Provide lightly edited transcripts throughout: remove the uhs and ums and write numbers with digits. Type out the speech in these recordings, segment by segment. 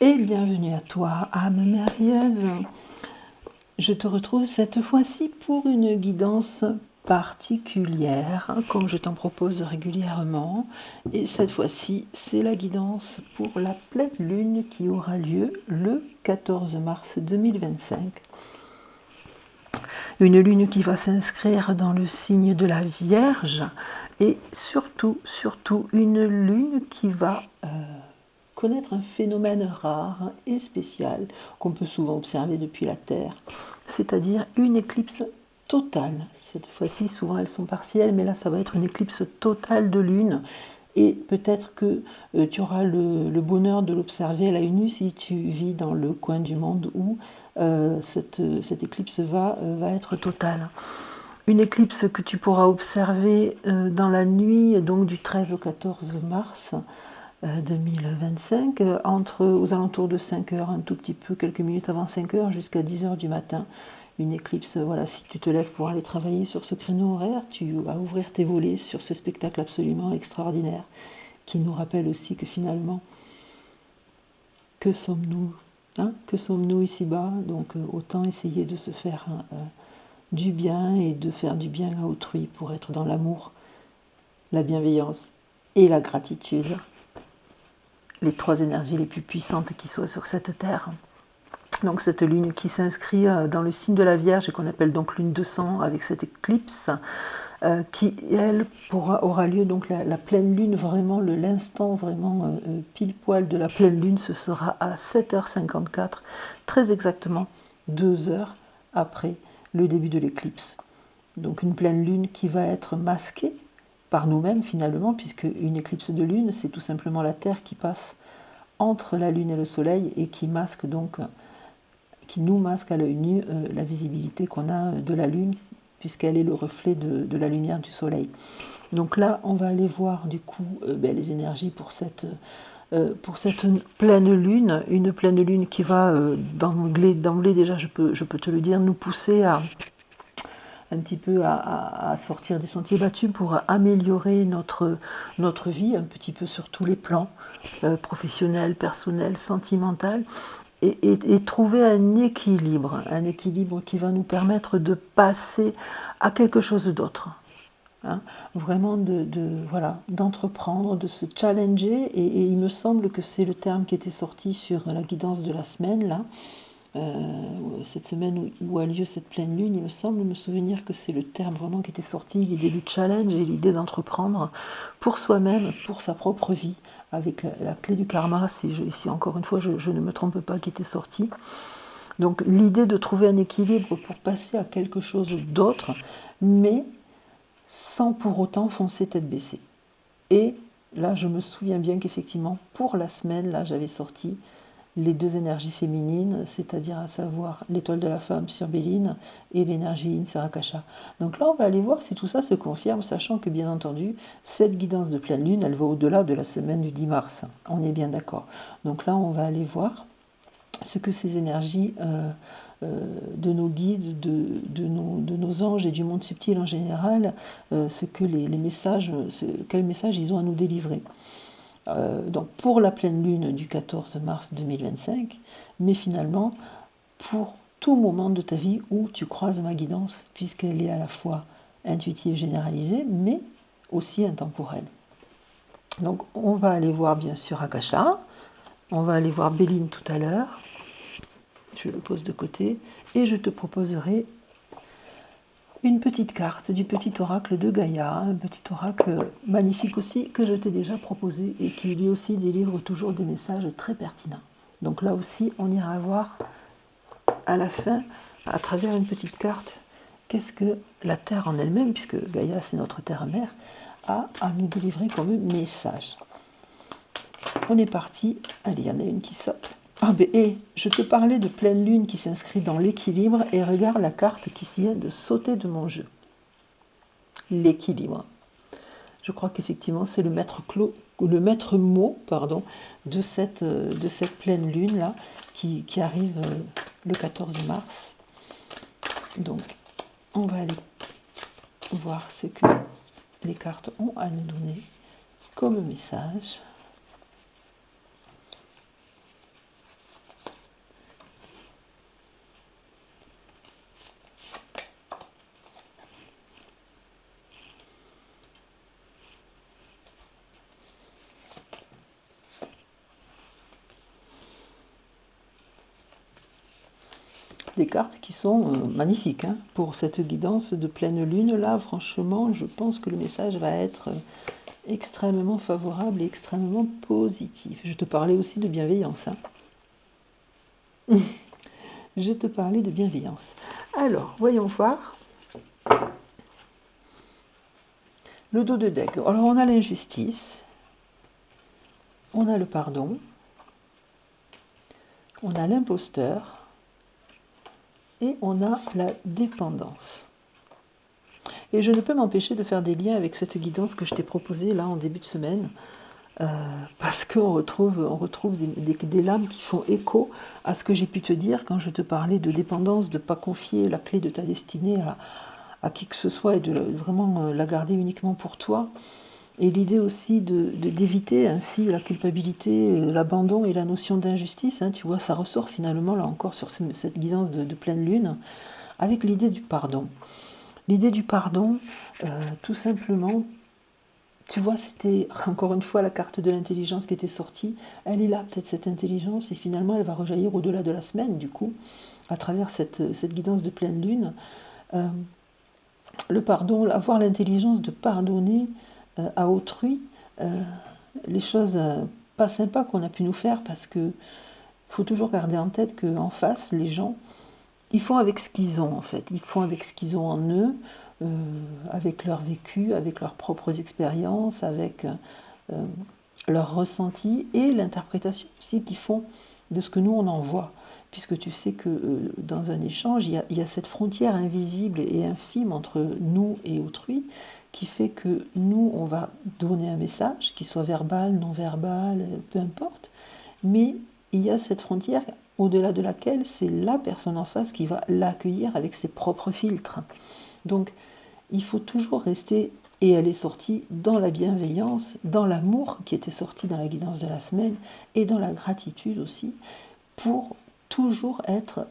Et bienvenue à toi, âme merveilleuse. Je te retrouve cette fois-ci pour une guidance particulière, comme je t'en propose régulièrement. Et cette fois-ci, c'est la guidance pour la pleine lune qui aura lieu le 14 mars 2025. Une lune qui va s'inscrire dans le signe de la Vierge et surtout une lune qui va connaître un phénomène rare et spécial qu'on peut souvent observer depuis la Terre, c'est-à-dire une éclipse totale. Cette fois-ci, souvent elles sont partielles, mais là ça va être une éclipse totale de lune. Et peut-être que tu auras le bonheur de l'observer à l'œil nu si tu vis dans le coin du monde où cette éclipse va être totale. Une éclipse que tu pourras observer dans la nuit donc du 13 au 14 mars 2025, aux alentours de 5 heures, un tout petit peu, quelques minutes avant 5 heures, jusqu'à 10 heures du matin. Une éclipse, voilà, si tu te lèves pour aller travailler sur ce créneau horaire, tu vas ouvrir tes volets sur ce spectacle absolument extraordinaire, qui nous rappelle aussi que finalement, que sommes-nous, hein? Que sommes-nous ici-bas? Donc autant essayer de se faire du bien et de faire du bien à autrui pour être dans l'amour, la bienveillance et la gratitude. Les trois énergies les plus puissantes qui soient sur cette terre. Donc cette lune qui s'inscrit dans le signe de la Vierge et qu'on appelle donc lune de sang avec cette éclipse qui elle aura lieu donc la pleine lune, vraiment l'instant vraiment pile poil de la pleine lune, ce sera à 7h54, très exactement 2 heures après le début de l'éclipse. Donc une pleine lune qui va être masquée par nous-mêmes finalement, puisque une éclipse de lune, c'est tout simplement la Terre qui passe entre la lune et le soleil et qui masque donc, qui nous masque à l'œil nu la visibilité qu'on a de la lune, puisqu'elle est le reflet de la lumière du soleil. Donc là, on va aller voir du coup les énergies pour cette pleine lune, une pleine lune qui va d'emblée déjà, je peux te le dire, nous pousser un petit peu à sortir des sentiers battus pour améliorer notre vie, un petit peu sur tous les plans, professionnel, personnel, sentimental, et trouver un équilibre qui va nous permettre de passer à quelque chose d'autre. Hein, vraiment d'entreprendre, de se challenger, et il me semble que c'est le terme qui était sorti sur la guidance de la semaine, là, cette semaine où a lieu cette pleine lune, il me semble me souvenir que c'est le terme vraiment qui était sorti, l'idée du challenge et l'idée d'entreprendre pour soi-même, pour sa propre vie, avec la clé du karma, si encore une fois je ne me trompe pas, qui était sortie. Donc l'idée de trouver un équilibre pour passer à quelque chose d'autre, mais sans pour autant foncer tête baissée. Et là, je me souviens bien qu'effectivement, pour la semaine, là, j'avais sorti les deux énergies féminines, c'est-à-dire à savoir l'étoile de la femme sur Béline et l'énergie yin sur Akasha. Donc là, on va aller voir si tout ça se confirme, sachant que bien entendu, cette guidance de pleine lune, elle va au-delà de la semaine du 10 mars. On est bien d'accord. Donc là, on va aller voir ce que ces énergies de nos guides, de nos anges et du monde subtil en général, ce que les messages, quels messages ils ont à nous délivrer. Donc pour la pleine lune du 14 mars 2025, mais finalement pour tout moment de ta vie où tu croises ma guidance, puisqu'elle est à la fois intuitive, généralisée, mais aussi intemporelle. Donc on va aller voir bien sûr Akasha, on va aller voir Béline tout à l'heure, je le pose de côté, et je te proposerai une petite carte du petit oracle de Gaïa, un petit oracle magnifique aussi que je t'ai déjà proposé et qui lui aussi délivre toujours des messages très pertinents. Donc là aussi, on ira voir à la fin, à travers une petite carte, qu'est-ce que la Terre en elle-même, puisque Gaïa c'est notre terre-mère, a à nous délivrer comme message. On est parti. Allez, il y en a une qui saute. Je te parlais de pleine lune qui s'inscrit dans l'équilibre et regarde la carte qui vient de sauter de mon jeu. L'équilibre. Je crois qu'effectivement c'est le maître mot de cette pleine lune là qui arrive le 14 mars. Donc on va aller voir ce que les cartes ont à nous donner comme message. des cartes qui sont magnifiques hein, pour cette guidance de pleine lune. Là, franchement, je pense que le message va être extrêmement favorable et extrêmement positif. Je te parlais aussi de bienveillance. Hein. Je te parlais de bienveillance. Alors, voyons voir. Le dos de deck. Alors, on a l'injustice, on a le pardon, on a l'imposteur et on a la dépendance. Et je ne peux m'empêcher de faire des liens avec cette guidance que je t'ai proposée là en début de semaine, parce qu'on retrouve des lames qui font écho à ce que j'ai pu te dire quand je te parlais de dépendance, de ne pas confier la clé de ta destinée à qui que ce soit et de vraiment la garder uniquement pour toi. Et l'idée aussi d'éviter ainsi la culpabilité, l'abandon et la notion d'injustice, hein, tu vois, ça ressort finalement là encore sur cette guidance de pleine lune, avec l'idée du pardon. L'idée du pardon, tout simplement, tu vois, c'était encore une fois la carte de l'intelligence qui était sortie, elle est là, peut-être cette intelligence, et finalement elle va rejaillir au-delà de la semaine, du coup, à travers cette guidance de pleine lune. Le pardon, avoir l'intelligence de pardonner à autrui les choses pas sympas qu'on a pu nous faire, parce que faut toujours garder en tête qu'en face, les gens, ils font avec ce qu'ils ont en fait, ils font avec ce qu'ils ont en eux, avec leur vécu, avec leurs propres expériences, avec leurs ressentis et l'interprétation aussi qu'ils font de ce que nous on envoie. Puisque tu sais que dans un échange, il y a cette frontière invisible et infime entre nous et autrui, qui fait que nous, on va donner un message, qu'il soit verbal, non verbal, peu importe, mais il y a cette frontière au-delà de laquelle c'est la personne en face qui va l'accueillir avec ses propres filtres. Donc, il faut toujours rester, et elle est sortie dans la bienveillance, dans l'amour qui était sorti dans la guidance de la semaine, et dans la gratitude aussi, pour toujours être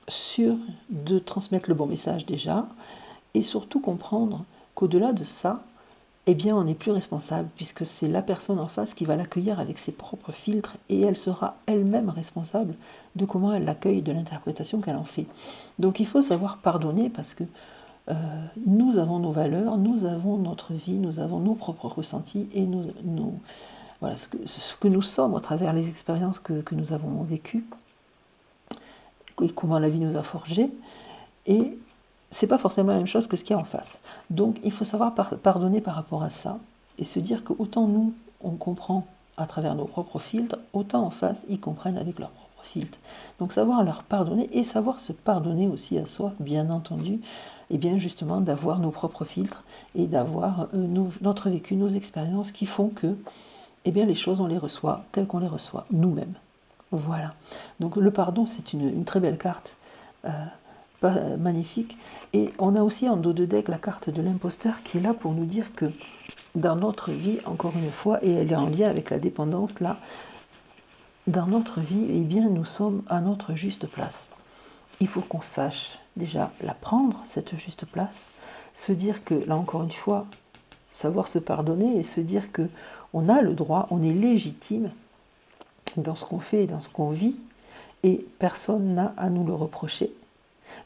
sûr de transmettre le bon message déjà, et surtout comprendre qu'au-delà de ça, eh bien, on n'est plus responsable, puisque c'est la personne en face qui va l'accueillir avec ses propres filtres, et elle sera elle-même responsable de comment elle l'accueille, de l'interprétation qu'elle en fait. Donc il faut savoir pardonner, parce que nous avons nos valeurs, nous avons notre vie, nous avons nos propres ressentis, et voilà, ce que nous sommes à travers les expériences que nous avons vécues, et comment la vie nous a forgés, et c'est pas forcément la même chose que ce qu'il y a en face. Donc il faut savoir pardonner par rapport à ça, et se dire que autant nous, on comprend à travers nos propres filtres, autant en face, ils comprennent avec leurs propres filtres. Donc savoir leur pardonner, et savoir se pardonner aussi à soi, bien entendu, et bien justement d'avoir nos propres filtres, et d'avoir notre vécu, nos expériences qui font que eh bien, les choses, on les reçoit telles qu'on les reçoit, nous-mêmes. Voilà. Donc le pardon, c'est une très belle carte. Magnifique. Et on a aussi en dos de deck la carte de l'imposteur qui est là pour nous dire que dans notre vie, encore une fois, et elle est en lien avec la dépendance là, dans notre vie, eh bien, nous sommes à notre juste place. Il faut qu'on sache déjà la prendre, cette juste place, se dire que, là encore une fois, savoir se pardonner et se dire que on a le droit, on est légitime dans ce qu'on fait et dans ce qu'on vit, et personne n'a à nous le reprocher.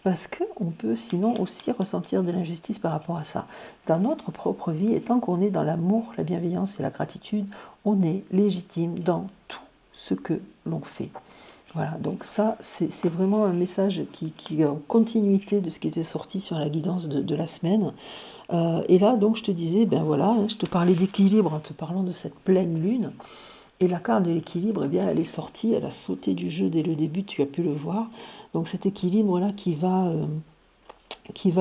Parce qu'on peut sinon aussi ressentir de l'injustice par rapport à ça. Dans notre propre vie, et tant qu'on est dans l'amour, la bienveillance et la gratitude, on est légitime dans tout ce que l'on fait. Voilà, donc ça, c'est vraiment un message qui est en continuité de ce qui était sorti sur la guidance de la semaine. Et là, donc, je te disais, ben voilà, je te parlais d'équilibre en te parlant de cette pleine lune. Et la carte de l'équilibre, eh bien, elle est sortie, elle a sauté du jeu dès le début, tu as pu le voir. Donc cet équilibre-là qui va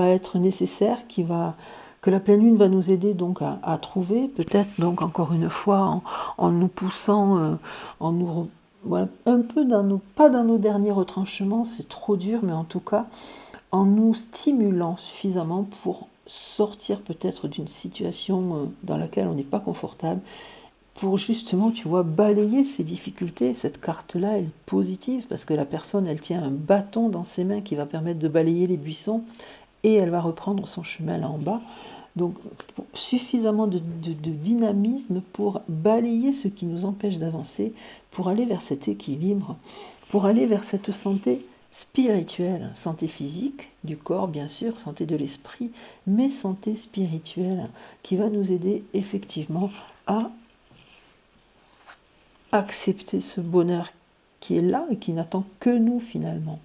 être nécessaire, que la pleine lune va nous aider donc à trouver, peut-être donc encore une fois en nous poussant, voilà, un peu pas dans nos derniers retranchements, c'est trop dur, mais en tout cas en nous stimulant suffisamment pour sortir peut-être d'une situation dans laquelle on n'est pas confortable, pour justement, tu vois, balayer ces difficultés. Cette carte-là, elle est positive, parce que la personne, elle tient un bâton dans ses mains qui va permettre de balayer les buissons, et elle va reprendre son chemin là en bas. Donc, suffisamment de dynamisme pour balayer ce qui nous empêche d'avancer, pour aller vers cet équilibre, pour aller vers cette santé spirituelle, santé physique du corps bien sûr, santé de l'esprit, mais santé spirituelle qui va nous aider effectivement à accepter ce bonheur qui est là et qui n'attend que nous finalement.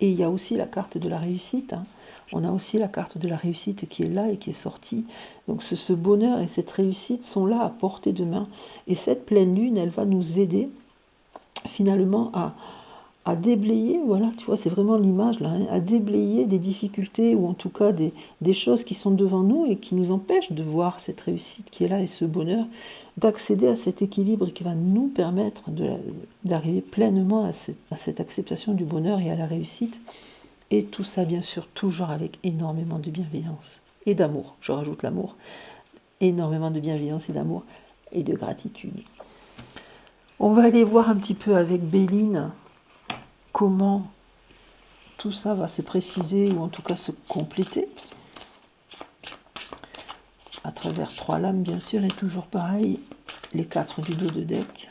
Et il y a aussi la carte de la réussite. On a aussi la carte de la réussite qui est là et qui est sortie. Donc ce bonheur et cette réussite sont là à portée de main. Et cette pleine lune, elle va nous aider finalement à déblayer, voilà, tu vois, c'est vraiment l'image là, à déblayer des difficultés ou en tout cas des choses qui sont devant nous et qui nous empêchent de voir cette réussite qui est là et ce bonheur, d'accéder à cet équilibre qui va nous permettre d'arriver pleinement à cette acceptation du bonheur et à la réussite. Et tout ça, bien sûr, toujours avec énormément de bienveillance et d'amour. Je rajoute l'amour. Énormément de bienveillance et d'amour et de gratitude. On va aller voir un petit peu avec Béline comment tout ça va se préciser ou en tout cas se compléter à travers 3 lames bien sûr et toujours pareil les 4 du dos de deck.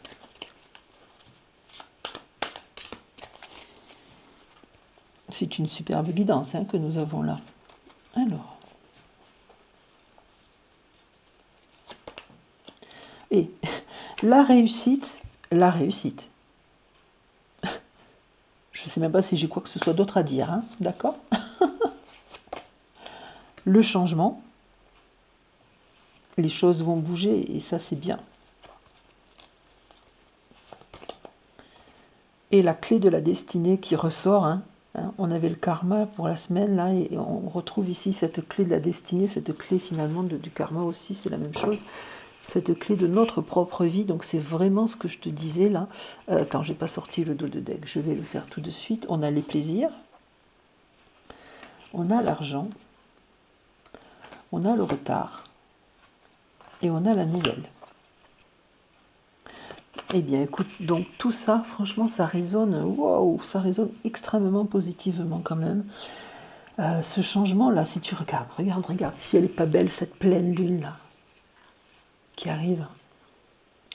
C'est une superbe guidance que nous avons là. Alors, et la réussite. Je ne sais même pas si j'ai quoi que ce soit d'autre à dire, d'accord? Le changement, les choses vont bouger et ça c'est bien. Et la clé de la destinée qui ressort, on avait le karma pour la semaine là et on retrouve ici cette clé de la destinée, cette clé finalement du karma aussi, c'est la même chose. Cette clé de notre propre vie, donc c'est vraiment ce que je te disais là. Attends, j'ai pas sorti le dos de deck, je vais le faire tout de suite. On a les plaisirs, on a l'argent, on a le retard et on a la nouvelle. Eh bien écoute, donc tout ça, franchement ça résonne, waouh, ça résonne extrêmement positivement quand même. Ce changement là, si tu regarde, si elle est pas belle cette pleine lune là qui arrive.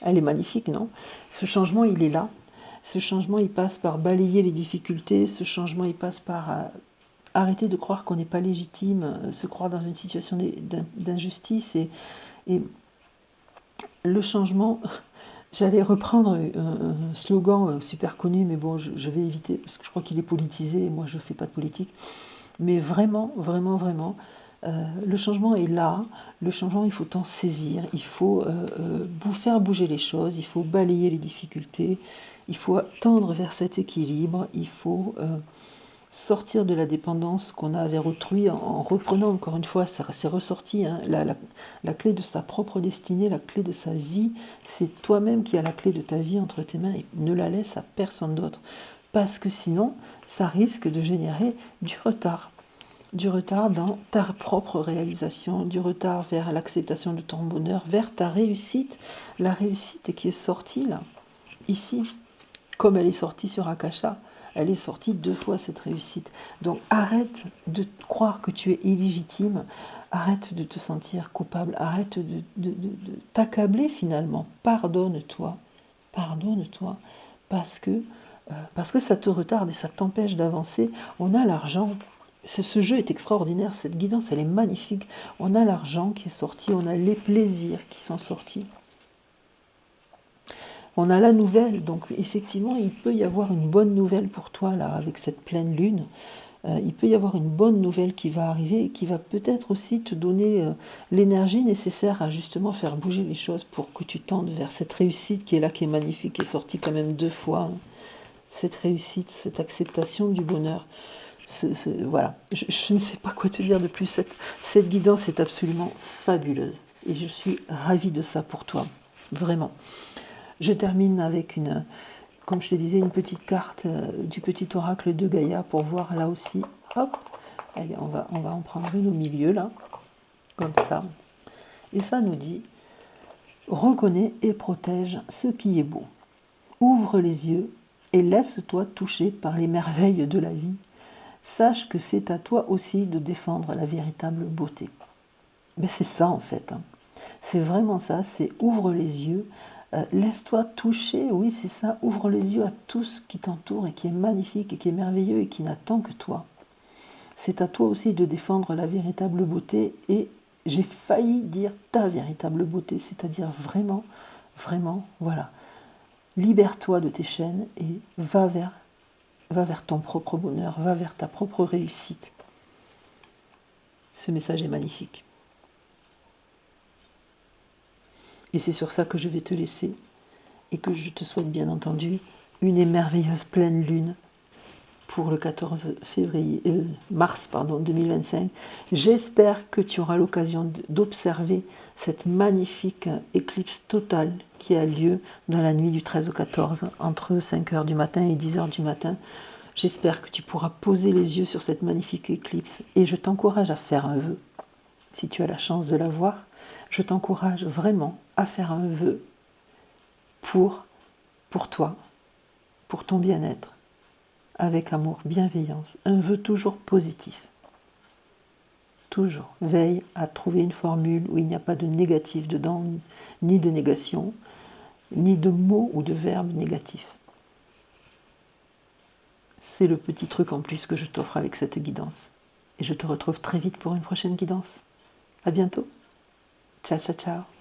Elle est magnifique, non? Ce changement, il est là. Ce changement, il passe par balayer les difficultés. Ce changement, il passe par arrêter de croire qu'on n'est pas légitime, se croire dans une situation d'injustice. Et le changement, j'allais reprendre un slogan super connu, mais bon, je vais éviter, parce que je crois qu'il est politisé, et moi, je ne fais pas de politique. Mais vraiment, vraiment, vraiment, le changement est là, le changement il faut en saisir, il faut faire bouger les choses, il faut balayer les difficultés, il faut tendre vers cet équilibre, il faut sortir de la dépendance qu'on a vers autrui en reprenant encore une fois, ça c'est ressorti, la clé de sa propre destinée, la clé de sa vie, c'est toi-même qui as la clé de ta vie entre tes mains et ne la laisse à personne d'autre, parce que sinon ça risque de générer du retard dans ta propre réalisation, du retard vers l'acceptation de ton bonheur, vers ta réussite, la réussite qui est sortie là, ici, comme elle est sortie sur Akasha, elle est sortie 2 fois cette réussite. Donc arrête de croire que tu es illégitime, arrête de te sentir coupable, arrête de t'accabler finalement, pardonne-toi, parce que ça te retarde et ça t'empêche d'avancer. On a l'argent. Ce jeu est extraordinaire, cette guidance elle est magnifique. On a l'argent qui est sorti, on a les plaisirs qui sont sortis. On a la nouvelle, donc effectivement il peut y avoir une bonne nouvelle pour toi là avec cette pleine lune. Il peut y avoir une bonne nouvelle qui va arriver et qui va peut-être aussi te donner l'énergie nécessaire à justement faire bouger les choses pour que tu tendes vers cette réussite qui est là, qui est magnifique, qui est sortie quand même 2 fois. Cette réussite, cette acceptation du bonheur. Voilà, je ne sais pas quoi te dire de plus. Cette guidance est absolument fabuleuse et je suis ravie de ça pour toi, vraiment. Je termine avec comme je te disais, une petite carte du petit oracle de Gaïa pour voir là aussi. Hop, allez, on va en prendre une au milieu là, comme ça. Et ça nous dit: reconnais et protège ce qui est beau. Ouvre les yeux et laisse-toi toucher par les merveilles de la vie. Sache que c'est à toi aussi de défendre la véritable beauté. Ben c'est ça en fait. C'est vraiment ça, c'est ouvre les yeux, Laisse-toi toucher, oui c'est ça, ouvre les yeux à tout ce qui t'entoure et qui est magnifique et qui est merveilleux et qui n'attend que toi. C'est à toi aussi de défendre la véritable beauté et j'ai failli dire ta véritable beauté, c'est-à-dire vraiment, vraiment, voilà. Libère-toi de tes chaînes et va vers ton propre bonheur, va vers ta propre réussite. Ce message est magnifique. Et c'est sur ça que je vais te laisser et que je te souhaite bien entendu une merveilleuse pleine lune pour le 14 mars 2025. J'espère que tu auras l'occasion d'observer cette magnifique éclipse totale qui a lieu dans la nuit du 13 au 14, entre 5 h du matin et 10 h du matin. J'espère que tu pourras poser les yeux sur cette magnifique éclipse et je t'encourage à faire un vœu. Si tu as la chance de la voir, je t'encourage vraiment à faire un vœu pour toi, pour ton bien-être, avec amour, bienveillance, un vœu toujours positif. Toujours. Veille à trouver une formule où il n'y a pas de négatif dedans, ni de négation, ni de mots ou de verbes négatifs. C'est le petit truc en plus que je t'offre avec cette guidance. Et je te retrouve très vite pour une prochaine guidance. À bientôt. Ciao, ciao, ciao.